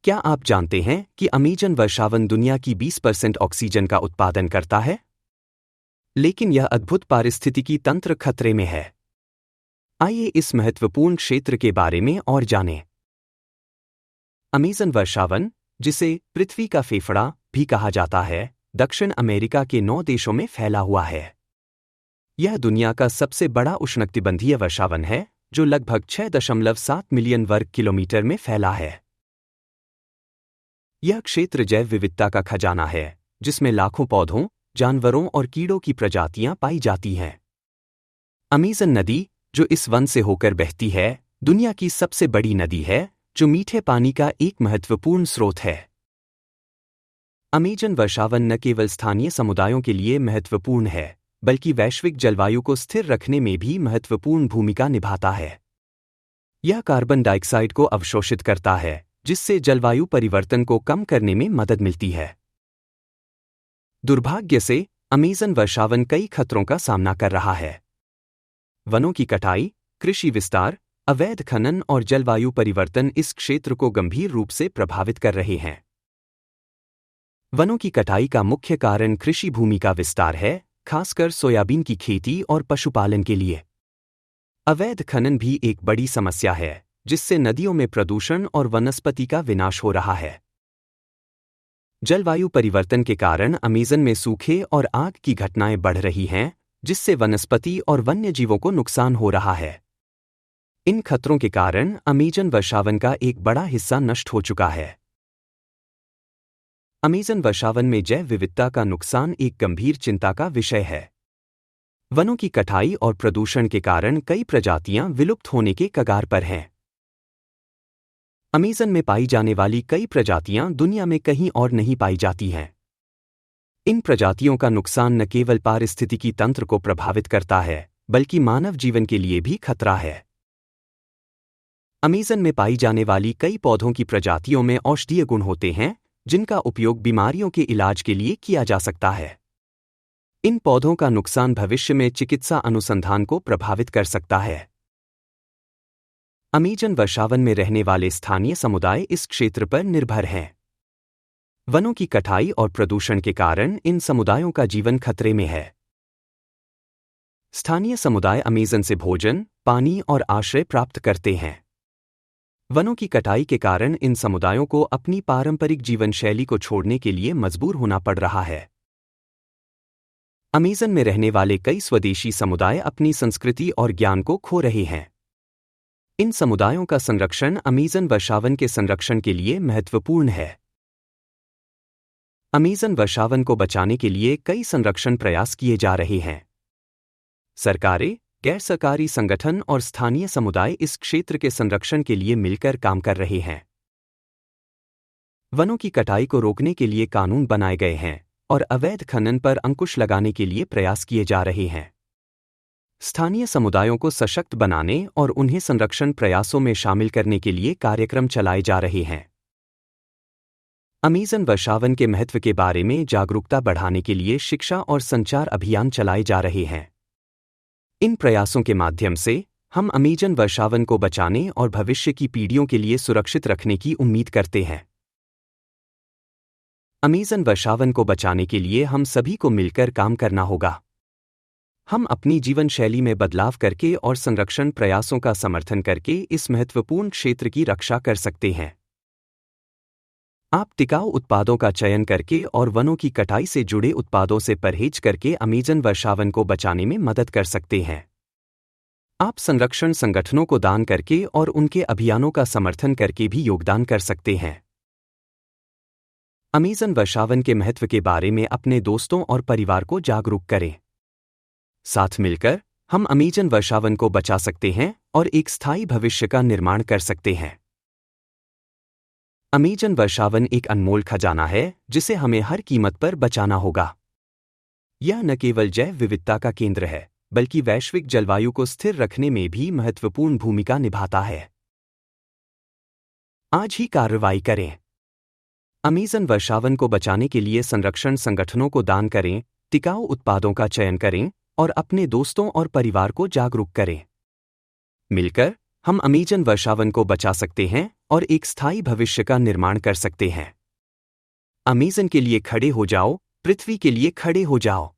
क्या आप जानते हैं कि अमेज़न वर्षावन दुनिया की 20% ऑक्सीजन का उत्पादन करता है? लेकिन यह अद्भुत पारिस्थितिकी तंत्र खतरे में है। आइए इस महत्वपूर्ण क्षेत्र के बारे में और जानें। अमेज़न वर्षावन, जिसे पृथ्वी का फेफड़ा भी कहा जाता है, दक्षिण अमेरिका के 9 देशों में फैला हुआ है। यह दुनिया का सबसे बड़ा उष्णकटिबंधीय वर्षावन है, जो लगभग 6.7 मिलियन वर्ग किलोमीटर में फैला है। यह क्षेत्र जैव विविधता का खजाना है, जिसमें लाखों पौधों, जानवरों और कीड़ों की प्रजातियां पाई जाती हैं। अमेज़न नदी, जो इस वन से होकर बहती है, दुनिया की सबसे बड़ी नदी है, जो मीठे पानी का एक महत्वपूर्ण स्रोत है। अमेज़न वर्षावन न केवल स्थानीय समुदायों के लिए महत्वपूर्ण है, बल्कि वैश्विक जलवायु को स्थिर रखने में भी महत्वपूर्ण भूमिका निभाता है। यह कार्बन डाइऑक्साइड को अवशोषित करता है, जिससे जलवायु परिवर्तन को कम करने में मदद मिलती है। दुर्भाग्य से, अमेज़न वर्षावन कई खतरों का सामना कर रहा है। वनों की कटाई, कृषि विस्तार, अवैध खनन और जलवायु परिवर्तन इस क्षेत्र को गंभीर रूप से प्रभावित कर रहे हैं। वनों की कटाई का मुख्य कारण कृषि भूमि का विस्तार है, खासकर सोयाबीन की खेती और पशुपालन के लिए। अवैध खनन भी एक बड़ी समस्या है, जिससे नदियों में प्रदूषण और वनस्पति का विनाश हो रहा है। जलवायु परिवर्तन के कारण अमेज़न में सूखे और आग की घटनाएं बढ़ रही हैं, जिससे वनस्पति और वन्य जीवों को नुकसान हो रहा है। इन खतरों के कारण अमेज़न वर्षावन का एक बड़ा हिस्सा नष्ट हो चुका है। अमेज़न वर्षावन में जैव विविधता का नुकसान एक गंभीर चिंता का विषय है। वनों की कटाई और प्रदूषण के कारण कई प्रजातियां विलुप्त होने के कगार पर हैं। अमेज़न में पाई जाने वाली कई प्रजातियां दुनिया में कहीं और नहीं पाई जाती हैं। इन प्रजातियों का नुकसान न केवल पारिस्थितिकी तंत्र को प्रभावित करता है, बल्कि मानव जीवन के लिए भी खतरा है। अमेज़न में पाई जाने वाली कई पौधों की प्रजातियों में औषधीय गुण होते हैं, जिनका उपयोग बीमारियों के इलाज के लिए किया जा सकता है। इन पौधों का नुकसान भविष्य में चिकित्सा अनुसंधान को प्रभावित कर सकता है। अमेज़न वर्षावन में रहने वाले स्थानीय समुदाय इस क्षेत्र पर निर्भर हैं। वनों की कटाई और प्रदूषण के कारण इन समुदायों का जीवन खतरे में है। स्थानीय समुदाय अमेज़न से भोजन, पानी और आश्रय प्राप्त करते हैं। वनों की कटाई के कारण इन समुदायों को अपनी पारंपरिक जीवन शैली को छोड़ने के लिए मजबूर होना पड़ रहा है। अमेज़न में रहने वाले कई स्वदेशी समुदाय अपनी संस्कृति और ज्ञान को खो रहे हैं। इन समुदायों का संरक्षण अमेज़न वर्षावन के संरक्षण के लिए महत्वपूर्ण है। अमेज़न वर्षावन को बचाने के लिए कई संरक्षण प्रयास किए जा रहे हैं। सरकारें, गैर सरकारी संगठन और स्थानीय समुदाय इस क्षेत्र के संरक्षण के लिए मिलकर काम कर रहे हैं। वनों की कटाई को रोकने के लिए कानून बनाए गए हैं और अवैध खनन पर अंकुश लगाने के लिए प्रयास किए जा रहे हैं। स्थानीय समुदायों को सशक्त बनाने और उन्हें संरक्षण प्रयासों में शामिल करने के लिए कार्यक्रम चलाए जा रहे हैं। अमेज़न वर्षावन के महत्व के बारे में जागरूकता बढ़ाने के लिए शिक्षा और संचार अभियान चलाए जा रहे हैं। इन प्रयासों के माध्यम से हम अमेज़न वर्षावन को बचाने और भविष्य की पीढ़ियों के लिए सुरक्षित रखने की उम्मीद करते हैं। अमेज़न वर्षावन को बचाने के लिए हम सभी को मिलकर काम करना होगा। हम अपनी जीवन शैली में बदलाव करके और संरक्षण प्रयासों का समर्थन करके इस महत्वपूर्ण क्षेत्र की रक्षा कर सकते हैं। आप टिकाऊ उत्पादों का चयन करके और वनों की कटाई से जुड़े उत्पादों से परहेज करके अमेज़न वर्षावन को बचाने में मदद कर सकते हैं। आप संरक्षण संगठनों को दान करके और उनके अभियानों का समर्थन करके भी योगदान कर सकते हैं। अमेज़न वर्षावन के महत्व के बारे में अपने दोस्तों और परिवार को जागरूक करें। साथ मिलकर हम अमेज़न वर्षावन को बचा सकते हैं और एक स्थायी भविष्य का निर्माण कर सकते हैं। अमेज़न वर्षावन एक अनमोल खजाना है, जिसे हमें हर कीमत पर बचाना होगा। यह न केवल जैव विविधता का केंद्र है, बल्कि वैश्विक जलवायु को स्थिर रखने में भी महत्वपूर्ण भूमिका निभाता है। आज ही कार्रवाई करें। अमेज़न वर्षावन को बचाने के लिए संरक्षण संगठनों को दान करें, टिकाऊ उत्पादों का चयन करें और अपने दोस्तों और परिवार को जागरूक करें। मिलकर हम अमेज़न वर्षावन को बचा सकते हैं और एक स्थायी भविष्य का निर्माण कर सकते हैं। अमेज़न के लिए खड़े हो जाओ, पृथ्वी के लिए खड़े हो जाओ।